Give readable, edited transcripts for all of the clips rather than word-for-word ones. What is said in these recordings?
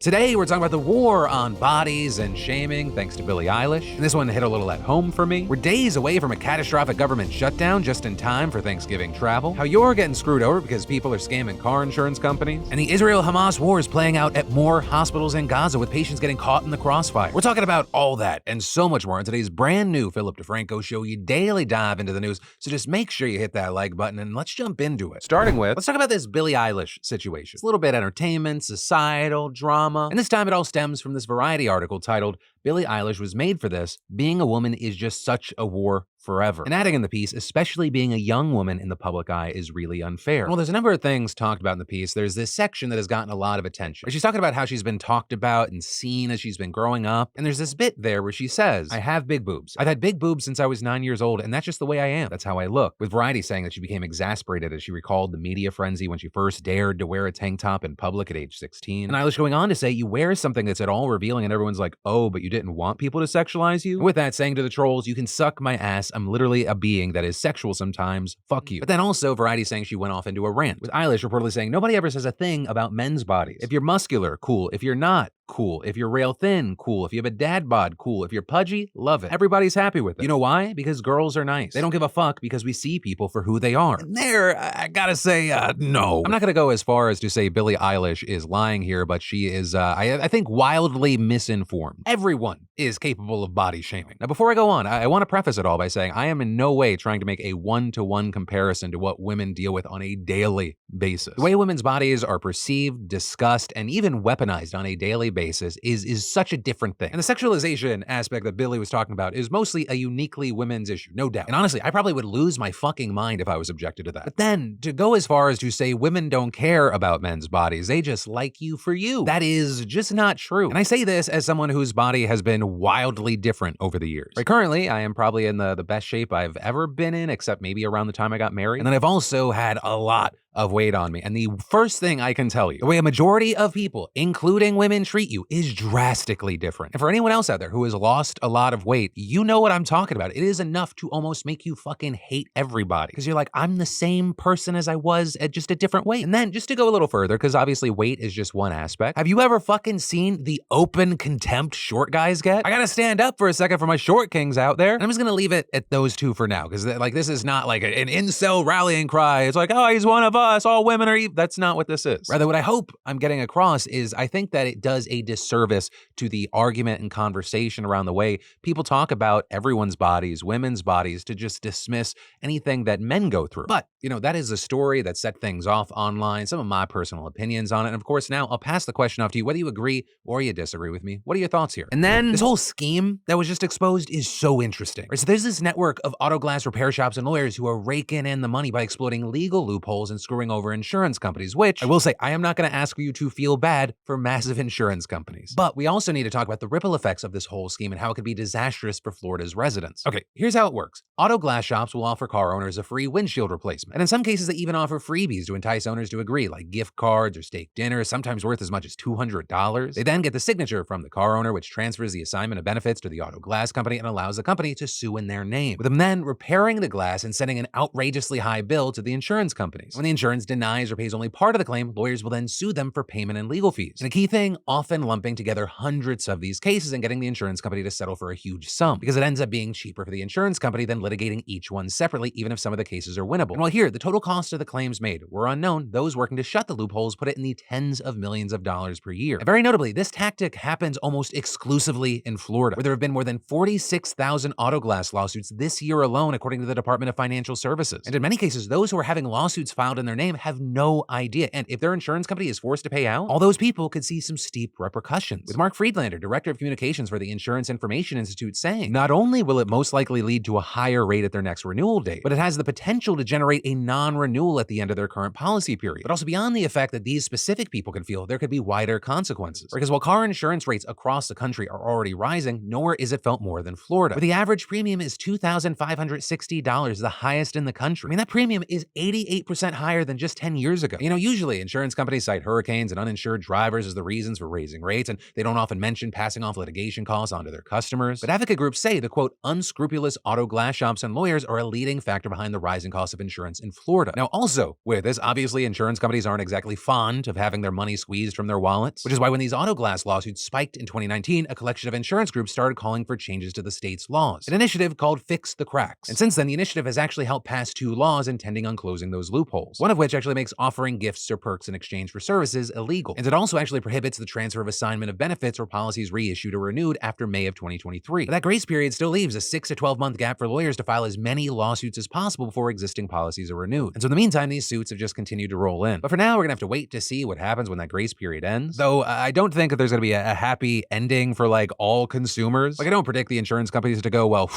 Today, we're talking about the war on bodies and shaming, thanks to Billie Eilish. And this one hit a little at home for me. We're days away from a catastrophic government shutdown just in time for Thanksgiving travel. How you're getting screwed over because people are scamming car insurance companies. And the Israel-Hamas war is playing out at more hospitals in Gaza with patients getting caught in the crossfire. We're talking about all that and so much more in today's brand new Philip DeFranco show. You daily dive into the news, so just make sure you hit that like button and let's jump into it. Starting with, let's talk about this Billie Eilish situation. It's a little bit entertainment, societal, drama. And this time it all stems from this Variety article titled, "Billie Eilish was made for this. Being a woman is just such a war forever." And adding in the piece, especially being a young woman in the public eye is really unfair. Well, there's a number of things talked about in the piece. There's this section that has gotten a lot of attention. She's talking about how she's been talked about and seen as she's been growing up. And there's this bit there where she says, "I have big boobs. I've had big boobs since I was 9 years old, and that's just the way I am. That's how I look." With Variety saying that she became exasperated as she recalled the media frenzy when she first dared to wear a tank top in public at age 16. And Eilish going on to say, "You wear something that's at all revealing and everyone's like, oh, but you didn't want people to sexualize you?" And with that, saying to the trolls, "You can suck my ass. I'm literally a being that is sexual sometimes. Fuck you." But then also Variety saying she went off into a rant, with Eilish reportedly saying, "Nobody ever says a thing about men's bodies. If you're muscular, cool. If you're not, cool. If you're rail thin, cool. If you have a dad bod, cool. If you're pudgy, love it. Everybody's happy with it. You know why? Because girls are nice. They don't give a fuck because we see people for who they are." And there, I gotta say, no. I'm not gonna go as far as to say Billie Eilish is lying here, but she is, I think, wildly misinformed. Everyone is capable of body shaming. Now, before I go on, I want to preface it all by saying I am in no way trying to make a one-to-one comparison to what women deal with on a daily basis. The way women's bodies are perceived, discussed, and even weaponized on a daily basis is such a different thing. And the sexualization aspect that Billie was talking about is mostly a uniquely women's issue, no doubt. And honestly, I probably would lose my fucking mind if I was subjected to that. But then, to go as far as to say women don't care about men's bodies, they just like you for you, that is just not true. And I say this as someone whose body has been wildly different over the years. Right, currently, I am probably in the best shape I've ever been in, except maybe around the time I got married. And then I've also had a lot of weight on me. And the first thing I can tell you, the way a majority of people, including women, treat you is drastically different. And for anyone else out there who has lost a lot of weight, you know what I'm talking about. It is enough to almost make you fucking hate everybody. Because you're like, I'm the same person as I was at just a different weight. And then just to go a little further, because obviously weight is just one aspect, have you ever fucking seen the open contempt short guys get? I gotta stand up for a second for my short kings out there. And I'm just gonna leave it at those two for now. Because like, this is not like an incel rallying cry. It's like, oh, he's one of us. All women are evil. That's not what this is. Rather, what I hope I'm getting across is I think that it does a disservice to the argument and conversation around the way people talk about everyone's bodies, women's bodies, to just dismiss anything that men go through. But, you know, that is a story that set things off online, some of my personal opinions on it. And of course, now I'll pass the question off to you, whether you agree or you disagree with me. What are your thoughts here? And then this whole scheme that was just exposed is so interesting. Right, so there's this network of auto glass repair shops and lawyers who are raking in the money by exploiting legal loopholes and screwing over insurance companies, which I will say, I am not going to ask you to feel bad for massive insurance companies. But we also need to talk about the ripple effects of this whole scheme and how it could be disastrous for Florida's residents. Okay, here's how it works. Auto glass shops will offer car owners a free windshield replacement. And in some cases, they even offer freebies to entice owners to agree, like gift cards or steak dinners, sometimes worth as much as $200. They then get the signature from the car owner, which transfers the assignment of benefits to the auto glass company and allows the company to sue in their name, with them then repairing the glass and sending an outrageously high bill to the insurance companies. When the insurance denies or pays only part of the claim, lawyers will then sue them for payment and legal fees. And a key thing, often lumping together hundreds of these cases and getting the insurance company to settle for a huge sum, because it ends up being cheaper for the insurance company than litigating each one separately, even if some of the cases are winnable. And while here, the total cost of the claims made were unknown, those working to shut the loopholes put it in the tens of millions of dollars per year. And very notably, this tactic happens almost exclusively in Florida, where there have been more than 46,000 auto glass lawsuits this year alone, according to the Department of Financial Services. And in many cases, those who are having lawsuits filed in their name have no idea. And if their insurance company is forced to pay out, all those people could see some steep repercussions. With Mark Friedlander, Director of Communications for the Insurance Information Institute, saying, not only will it most likely lead to a higher rate at their next renewal date, but it has the potential to generate a non-renewal at the end of their current policy period. But also beyond the effect that these specific people can feel, there could be wider consequences. Because while car insurance rates across the country are already rising, nowhere is it felt more than Florida, where the average premium is $2,560, the highest in the country. I mean, that premium is 88% higher higher than just 10 years ago. Usually insurance companies cite hurricanes and uninsured drivers as the reasons for raising rates, and they don't often mention passing off litigation costs onto their customers. But advocate groups say the quote, unscrupulous auto glass shops and lawyers are a leading factor behind the rising cost of insurance in Florida. Now, also with this, obviously insurance companies aren't exactly fond of having their money squeezed from their wallets, which is why when these auto glass lawsuits spiked in 2019, a collection of insurance groups started calling for changes to the state's laws, an initiative called Fix the Cracks. And since then, the initiative has actually helped pass 2 laws intending on closing those loopholes, one of which actually makes offering gifts or perks in exchange for services illegal. And it also actually prohibits the transfer of assignment of benefits or policies reissued or renewed after May of 2023. But that grace period still leaves a 6 to 12-month gap for lawyers to file as many lawsuits as possible before existing policies are renewed. And so in the meantime, these suits have just continued to roll in. But for now, we're gonna have to wait to see what happens when that grace period ends. Though I don't think that there's gonna be a happy ending for like all consumers. Like I don't predict the insurance companies to go, well,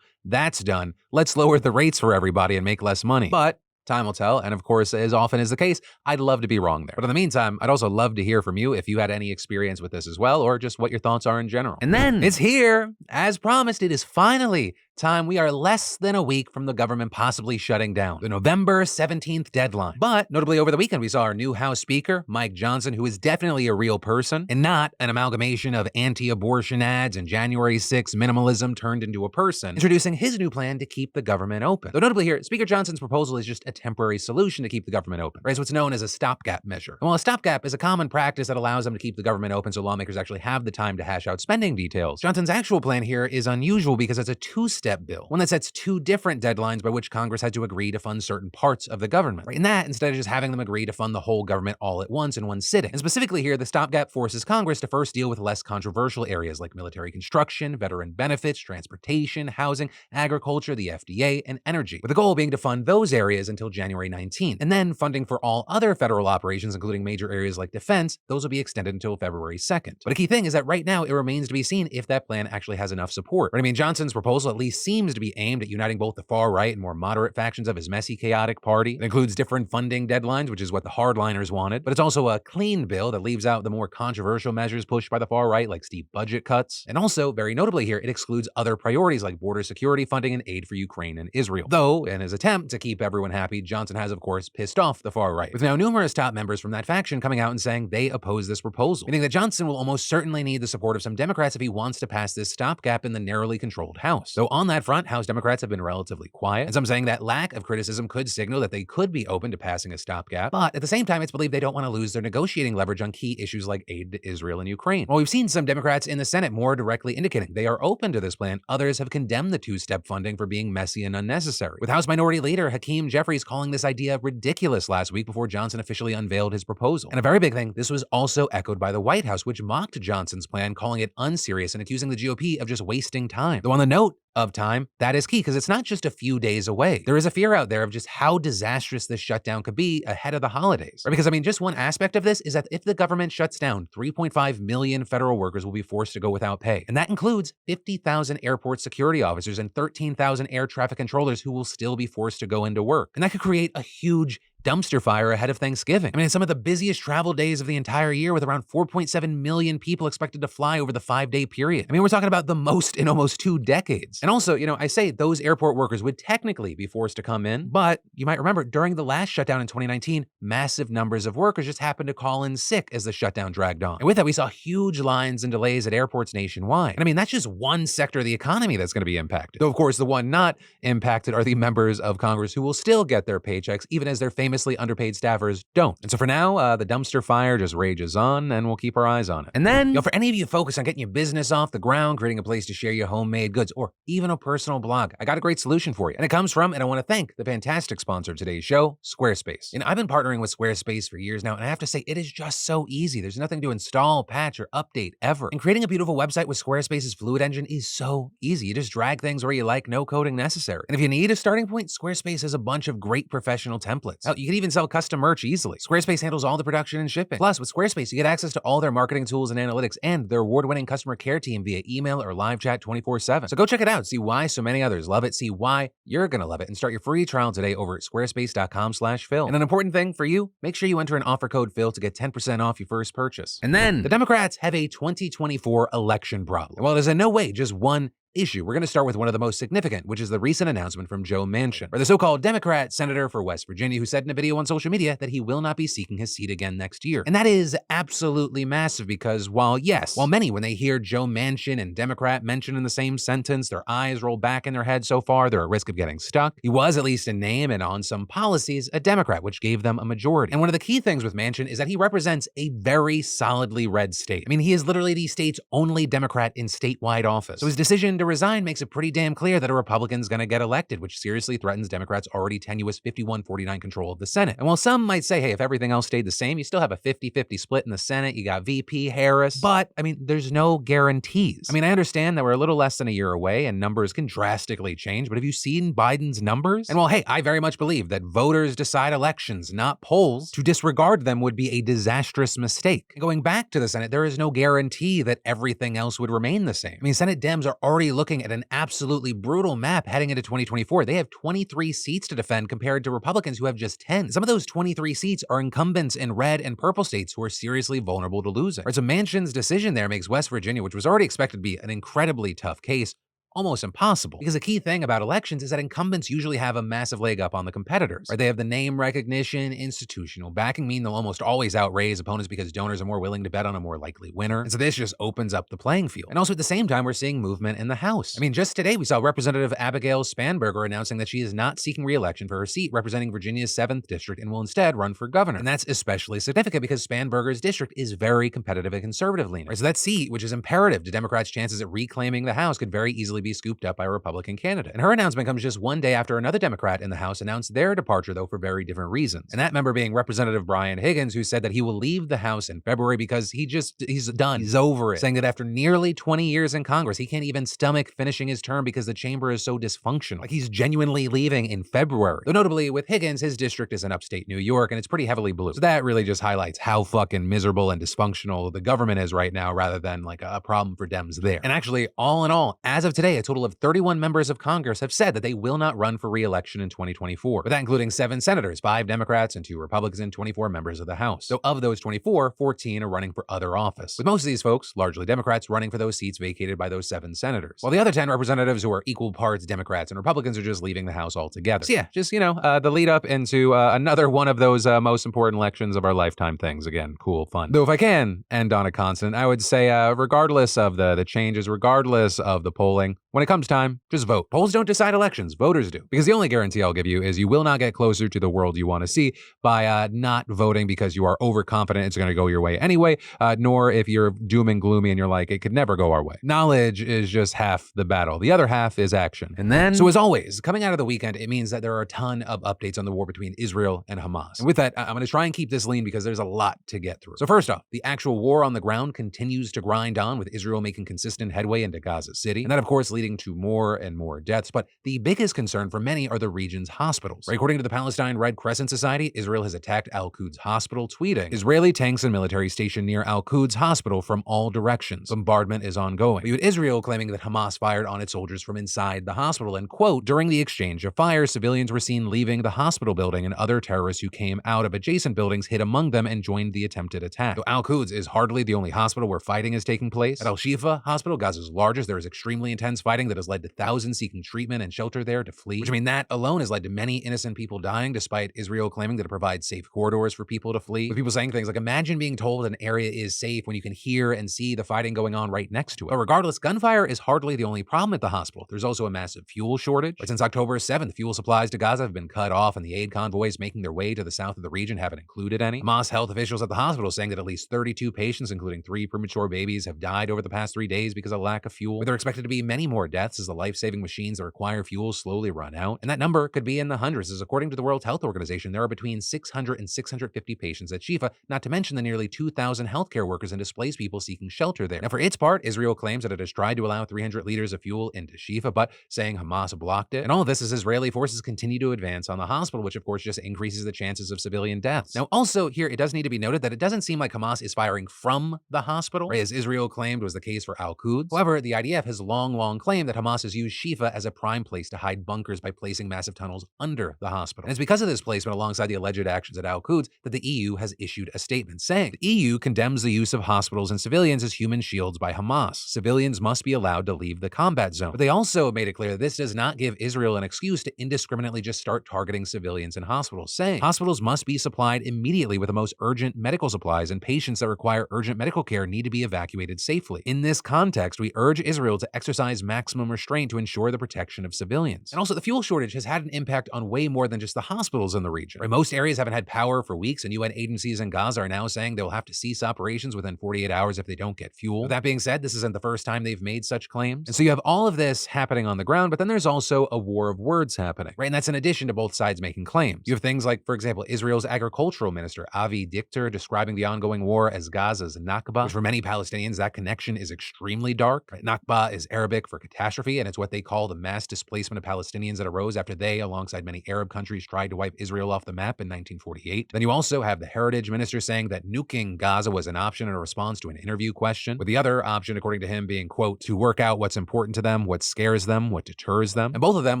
that's done. Let's lower the rates for everybody and make less money. But time will tell, and of course, as often is the case, I'd love to be wrong there. But in the meantime, I'd also love to hear from you if you had any experience with this as well, or just what your thoughts are in general. And then it's here. As promised, it is finally time. We are less than a week from the government possibly shutting down, the November 17th deadline. But notably over the weekend, we saw our new House Speaker, Mike Johnson, who is definitely a real person and not an amalgamation of anti-abortion ads and January 6 minimalism turned into a person, introducing his new plan to keep the government open. Though notably here, Speaker Johnson's proposal is just a temporary solution to keep the government open, right? It's what's known as a stopgap measure. And while a stopgap is a common practice that allows them to keep the government open so lawmakers actually have the time to hash out spending details, Johnson's actual plan here is unusual because it's a 2-step bill, one that sets 2 different deadlines by which Congress had to agree to fund certain parts of the government. Right? And that, instead of just having them agree to fund the whole government all at once in one sitting. And specifically here, the stopgap forces Congress to first deal with less controversial areas like military construction, veteran benefits, transportation, housing, agriculture, the FDA, and energy, with the goal being to fund those areas until January 19th. And then funding for all other federal operations, including major areas like defense, those will be extended until February 2nd. But a key thing is that right now, it remains to be seen if that plan actually has enough support. Right? I mean, Johnson's proposal at least seems to be aimed at uniting both the far right and more moderate factions of his messy, chaotic party. It includes different funding deadlines, which is what the hardliners wanted, but it's also a clean bill that leaves out the more controversial measures pushed by the far right, like steep budget cuts. And also, very notably here, it excludes other priorities like border security funding and aid for Ukraine and Israel. Though, in his attempt to keep everyone happy, Johnson has, of course, pissed off the far right, with now numerous top members from that faction coming out and saying they oppose this proposal, meaning that Johnson will almost certainly need the support of some Democrats if he wants to pass this stopgap in the narrowly controlled House. Though on that front, House Democrats have been relatively quiet, and some saying that lack of criticism could signal that they could be open to passing a stopgap, but at the same time, it's believed they don't want to lose their negotiating leverage on key issues like aid to Israel and Ukraine. While we've seen some Democrats in the Senate more directly indicating they are open to this plan, others have condemned the 2-step funding for being messy and unnecessary, with House Minority Leader Hakeem Jeffries calling this idea ridiculous last week before Johnson officially unveiled his proposal. And a very big thing, this was also echoed by the White House, which mocked Johnson's plan, calling it unserious and accusing the GOP of just wasting time. Though on the note of time, that is key because it's not just a few days away. There is a fear out there of just how disastrous this shutdown could be ahead of the holidays. Right? Because I mean, just one aspect of this is that if the government shuts down, 3.5 million federal workers will be forced to go without pay. And that includes 50,000 airport security officers and 13,000 air traffic controllers who will still be forced to go into work. And that could create a huge dumpster fire ahead of Thanksgiving. I mean, it's some of the busiest travel days of the entire year with around 4.7 million people expected to fly over the 5-day period. I mean, we're talking about the most in almost 2 decades. And also, I say those airport workers would technically be forced to come in, but you might remember during the last shutdown in 2019, massive numbers of workers just happened to call in sick as the shutdown dragged on. And with that, we saw huge lines and delays at airports nationwide. And I mean, that's just one sector of the economy that's going to be impacted. Though, of course, the one not impacted are the members of Congress who will still get their paychecks, even as their famously underpaid staffers don't. And so for now, the dumpster fire just rages on, and we'll keep our eyes on it. And then, for any of you focused on getting your business off the ground, creating a place to share your homemade goods, or even a personal blog, I got a great solution for you. And it comes from, and I want to thank the fantastic sponsor of today's show, Squarespace. And I've been partnering with Squarespace for years now, and I have to say, it is just so easy. There's nothing to install, patch, or update ever. And creating a beautiful website with Squarespace's Fluid Engine is so easy. You just drag things where you like, no coding necessary. And if you need a starting point, Squarespace has a bunch of great professional templates. Hell, you can even sell custom merch easily. Squarespace handles all the production and shipping. Plus, with Squarespace, you get access to all their marketing tools and analytics and their award-winning customer care team via email or live chat 24/7. So go check it out. See why so many others love it. See why you're going to love it. And start your free trial today over at squarespace.com/Phil. And an important thing for you, make sure you enter an offer code Phil to get 10% off your first purchase. And then the Democrats have a 2024 election problem. Well, there's in no way just one issue. We're going to start with one of the most significant, which is the recent announcement from Joe Manchin, or the so-called Democrat senator for West Virginia, who said in a video on social media that he will not be seeking his seat again next year. And that is absolutely massive because while many, when they hear Joe Manchin and Democrat mentioned in the same sentence, their eyes roll back in their head so far, they're at risk of getting stuck. He was, at least in name and on some policies, a Democrat, which gave them a majority. And one of the key things with Manchin is that he represents a very solidly red state. I mean, he is literally the state's only Democrat in statewide office. So his decision to resign makes it pretty damn clear that a Republican's gonna get elected, which seriously threatens Democrats' already tenuous 51-49 control of the Senate. And while some might say, hey, if everything else stayed the same, you still have a 50-50 split in the Senate, you got VP Harris, but, I mean, there's no guarantees. I mean, I understand that we're a little less than a year away and numbers can drastically change, but have you seen Biden's numbers? And while, hey, I very much believe that voters decide elections, not polls, to disregard them would be a disastrous mistake. And going back to the Senate, there is no guarantee that everything else would remain the same. I mean, Senate Dems are already looking at an absolutely brutal map heading into 2024. They have 23 seats to defend compared to Republicans who have just 10. Some of those 23 seats are incumbents in red and purple states who are seriously vulnerable to losing. Right, so Manchin's decision there makes West Virginia, which was already expected to be an incredibly tough case, almost impossible. Because the key thing about elections is that incumbents usually have a massive leg up on the competitors. Right? They have the name recognition, institutional backing mean they'll almost always outraise opponents because donors are more willing to bet on a more likely winner. And so this just opens up the playing field. And also at the same time, we're seeing movement in the House. I mean, just today we saw Representative Abigail Spanberger announcing that she is not seeking re-election for her seat representing Virginia's 7th district and will instead run for governor. And that's especially significant because Spanberger's district is very competitive and conservative leaning. Right? So that seat, which is imperative to Democrats' chances at reclaiming the House, could very easily be scooped up by a Republican candidate. And her announcement comes just one day after another Democrat in the House announced their departure, though for very different reasons. And that member being Representative Brian Higgins, who said that he will leave the House in February because he's done. He's over it. Saying that after nearly 20 years in Congress, he can't even stomach finishing his term because the chamber is so dysfunctional. Like he's genuinely leaving in February. Though notably with Higgins, his district is in upstate New York and it's pretty heavily blue. So that really just highlights how fucking miserable and dysfunctional the government is right now rather than like a problem for Dems there. And actually, all in all, as of today, a total of 31 members of Congress have said that they will not run for re-election in 2024, with that including 7 senators, 5 Democrats and 2 Republicans, and 24 members of the House. So of those 24, 14 are running for other office, with most of these folks, largely Democrats, running for those seats vacated by those 7 senators, while the other 10 representatives who are equal parts Democrats and Republicans are just leaving the House altogether. So yeah, just, the lead up into another one of those most important elections of our lifetime things. Again, cool, fun. Though if I can end on a constant, I would say regardless of the changes, regardless of the polling, when it comes time, just vote. Polls don't decide elections, voters do. Because the only guarantee I'll give you is you will not get closer to the world you want to see by not voting because you are overconfident it's going to go your way anyway, nor if you're doom and gloomy and you're like, it could never go our way. Knowledge is just half the battle. The other half is action. And then, so as always, coming out of the weekend, it means that there are a ton of updates on the war between Israel and Hamas. And with that, I'm going to try and keep this lean because there's a lot to get through. So first off, the actual war on the ground continues to grind on, with Israel making consistent headway into Gaza City. And that, of course, leading to more and more deaths. But the biggest concern for many are the region's hospitals. Right? According to the Palestine Red Crescent Society, Israel has attacked Al-Quds Hospital, tweeting, Israeli tanks and military stationed near Al-Quds Hospital from all directions. Bombardment is ongoing. With Israel claiming that Hamas fired on its soldiers from inside the hospital, and quote, during the exchange of fire, civilians were seen leaving the hospital building and other terrorists who came out of adjacent buildings hid among them and joined the attempted attack. So Al-Quds is hardly the only hospital where fighting is taking place. At Al-Shifa Hospital, Gaza's largest, there is extremely intense fighting that has led to thousands seeking treatment and shelter there to flee, which that alone has led to many innocent people dying, despite Israel claiming that it provides safe corridors for people to flee. With people saying things like, imagine being told an area is safe when you can hear and see the fighting going on right next to it. But regardless, gunfire is hardly the only problem at the hospital. There's also a massive fuel shortage. But since October 7th, fuel supplies to Gaza have been cut off, and the aid convoys making their way to the south of the region haven't included any. Hamas health officials at the hospital saying that at least 32 patients, including 3 premature babies, have died over the past 3 days because of lack of fuel. But there are expected to be many more deaths as the life-saving machines that require fuel slowly run out. And that number could be in the hundreds, as according to the World Health Organization, there are between 600 and 650 patients at Shifa, not to mention the nearly 2,000 healthcare workers and displaced people seeking shelter there. Now, for its part, Israel claims that it has tried to allow 300 liters of fuel into Shifa, but saying Hamas blocked it. And all of this as Israeli forces continue to advance on the hospital, which of course just increases the chances of civilian deaths. Now, also here, it does need to be noted that it doesn't seem like Hamas is firing from the hospital, right, as Israel claimed was the case for Al-Quds. However, the IDF has long claimed that Hamas has used Shifa as a prime place to hide bunkers by placing massive tunnels under the hospital. And it's because of this placement alongside the alleged actions at Al-Quds that the EU has issued a statement saying the EU condemns the use of hospitals and civilians as human shields by Hamas. Civilians must be allowed to leave the combat zone. But they also made it clear that this does not give Israel an excuse to indiscriminately just start targeting civilians in hospitals, saying hospitals must be supplied immediately with the most urgent medical supplies, and patients that require urgent medical care need to be evacuated safely. In this context, we urge Israel to exercise maximum restraint to ensure the protection of civilians. And also, the fuel shortage has had an impact on way more than just the hospitals in the region. Right? Most areas haven't had power for weeks, and UN agencies in Gaza are now saying they will have to cease operations within 48 hours if they don't get fuel. With that being said, this isn't the first time they've made such claims. And so you have all of this happening on the ground, but then there's also a war of words happening, right? And that's in addition to both sides making claims. You have things like, for example, Israel's agricultural minister, Avi Dichter, describing the ongoing war as Gaza's Nakba, which for many Palestinians, that connection is extremely dark. Right? Nakba is Arabic for catastrophe, and it's what they call the mass displacement of Palestinians that arose after they, alongside many Arab countries, tried to wipe Israel off the map in 1948. Then you also have the heritage minister saying that nuking Gaza was an option in a response to an interview question, with the other option, according to him, being, quote, to work out what's important to them, what scares them, what deters them. And both of them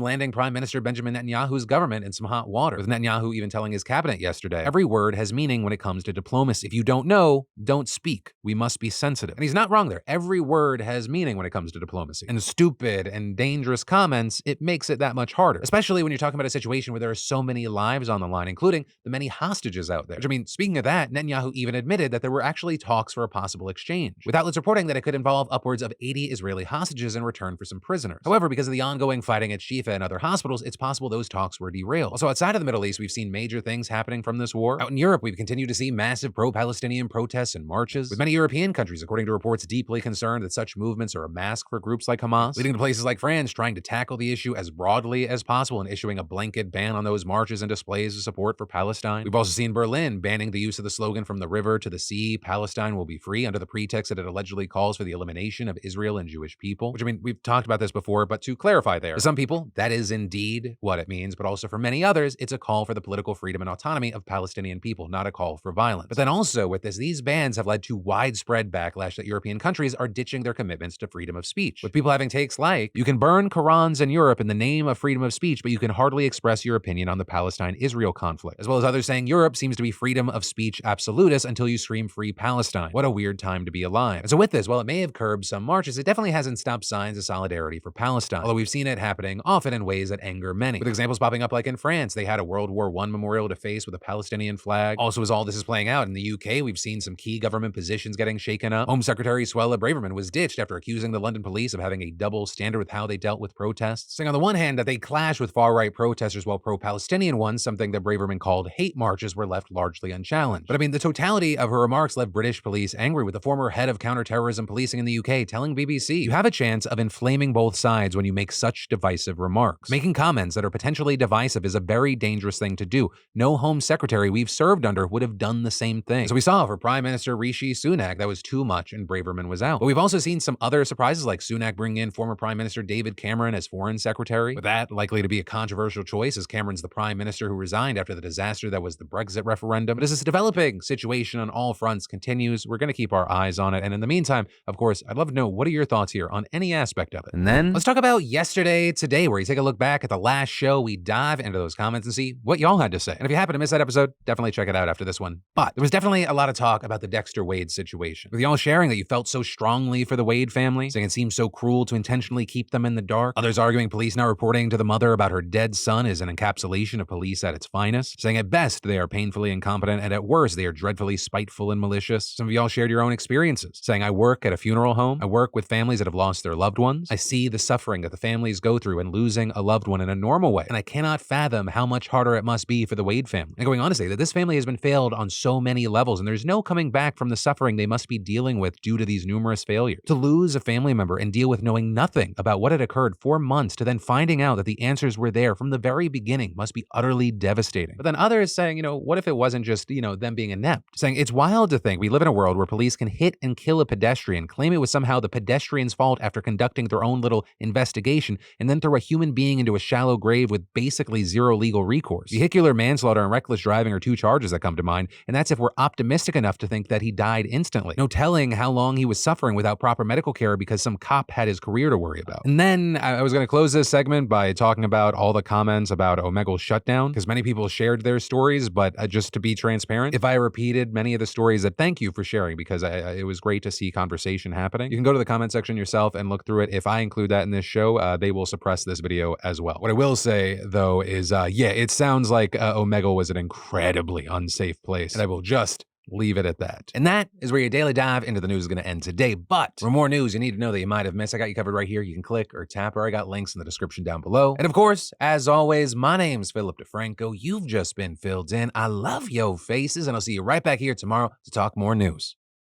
landing Prime Minister Benjamin Netanyahu's government in some hot water, with Netanyahu even telling his cabinet yesterday, every word has meaning when it comes to diplomacy. If you don't know, don't speak. We must be sensitive. And he's not wrong there. Every word has meaning when it comes to diplomacy. And stupid and dangerous comments, it makes it that much harder, especially when you're talking about a situation where there are so many lives on the line, including the many hostages out there. Which, I mean, speaking of that, Netanyahu even admitted that there were actually talks for a possible exchange, with outlets reporting that it could involve upwards of 80 Israeli hostages in return for some prisoners. However, because of the ongoing fighting at Shifa and other hospitals, it's possible those talks were derailed. Also, outside of the Middle East, we've seen major things happening from this war. Out in Europe, we've continued to see massive pro-Palestinian protests and marches, with many European countries, according to reports, deeply concerned that such movements are a mask for groups like Hamas, leading to places like France trying to tackle the issue as broadly as possible and issuing a blanket ban on those marches and displays of support for Palestine. We've also seen Berlin banning the use of the slogan "From the river to the sea, Palestine will be free," under the pretext that it allegedly calls for the elimination of Israel and Jewish people. Which, I mean, we've talked about this before, but to clarify there, for some people, that is indeed what it means, but also for many others, it's a call for the political freedom and autonomy of Palestinian people, not a call for violence. But then also with this, these bans have led to widespread backlash that European countries are ditching their commitments to freedom of speech, with people having takes like, you can burn Qurans in Europe in the name of freedom of speech, but you can hardly express your opinion on the Palestine-Israel conflict, as well as others saying Europe seems to be freedom of speech absolutist until you scream free Palestine. What a weird time to be alive. And so with this, while it may have curbed some marches, it definitely hasn't stopped signs of solidarity for Palestine, although we've seen it happening often in ways that anger many, with examples popping up like in France. They had a World War I memorial to face with a Palestinian flag. Also, as all this is playing out in the UK, we've seen some key government positions getting shaken up. Home Secretary Suella Braverman was ditched after accusing the London police of having a double standard with how they dealt with protests, saying on the one hand that they clash with far-right protesters while pro-Palestinian ones, something that Braverman called hate marches, were left largely unchallenged. But I mean, the totality of her remarks left British police angry, with the former head of counterterrorism policing in the UK telling BBC, you have a chance of inflaming both sides when you make such divisive remarks. Making comments that are potentially divisive is a very dangerous thing to do. No Home Secretary we've served under would have done the same thing. So we saw for Prime Minister Rishi Sunak that was too much and Braverman was out. But we've also seen some other surprises, like Sunak bringing in former Prime Minister David Cameron as Foreign Secretary, with that likely to be a controversial choice, as Cameron's the Prime Minister who resigned after the disaster that was the Brexit referendum. But as this developing situation on all fronts continues, we're going to keep our eyes on it. And in the meantime, of course, I'd love to know, what are your thoughts here on any aspect of it? And then let's talk about yesterday today, where you take a look back at the last show. We dive into those comments and see what y'all had to say. And if you happen to miss that episode, definitely check it out after this one. But there was definitely a lot of talk about the Dexter Wade situation, with y'all sharing that you felt so strongly for the Wade family, saying it seems so cruel to intentionally keep them in the dark. Others arguing police not reporting to the mother about her dead son is an encapsulation of police at its finest, saying at best they are painfully incompetent and at worst they are dreadfully spiteful and malicious. Some of y'all shared your own experiences, saying, I work at a funeral home. I work with families that have lost their loved ones. I see the suffering that the families go through in losing a loved one in a normal way, and I cannot fathom how much harder it must be for the Wade family. And going on to say that this family has been failed on so many levels, and there's no coming back from the suffering they must be dealing with due to these numerous failures. To lose a family member and deal with knowing nothing about what had occurred for months, to then finding out that the answers were there from the very beginning, must be utterly devastating. But then others saying, what if it wasn't just, them being inept? Saying it's wild to think we live in a world where police can hit and kill a pedestrian, claim it was somehow the pedestrian's fault after conducting their own little investigation, and then throw a human being into a shallow grave with basically zero legal recourse. Vehicular manslaughter and reckless driving are two charges that come to mind, and that's if we're optimistic enough to think that he died instantly. No telling how long he was suffering without proper medical care because some cop had his career career to worry about. And then I was going to close this segment by talking about all the comments about Omegle's shutdown, because many people shared their stories, but just to be transparent, if I repeated many of the stories, that thank you for sharing, because it was great to see conversation happening. You can go to the comment section yourself and look through it. If I include that in this show, they will suppress this video as well. What I will say, though, is yeah, it sounds like Omegle was an incredibly unsafe place, and I will just leave it at that. And that is where your daily dive into the news is going to end today. But for more news you need to know that you might have missed, I got you covered right here. You can click or tap, or I got links in the description down below. And of course, as always, my name's Philip DeFranco. You've just been filled in. I love yo faces, and I'll see you right back here tomorrow to talk more news.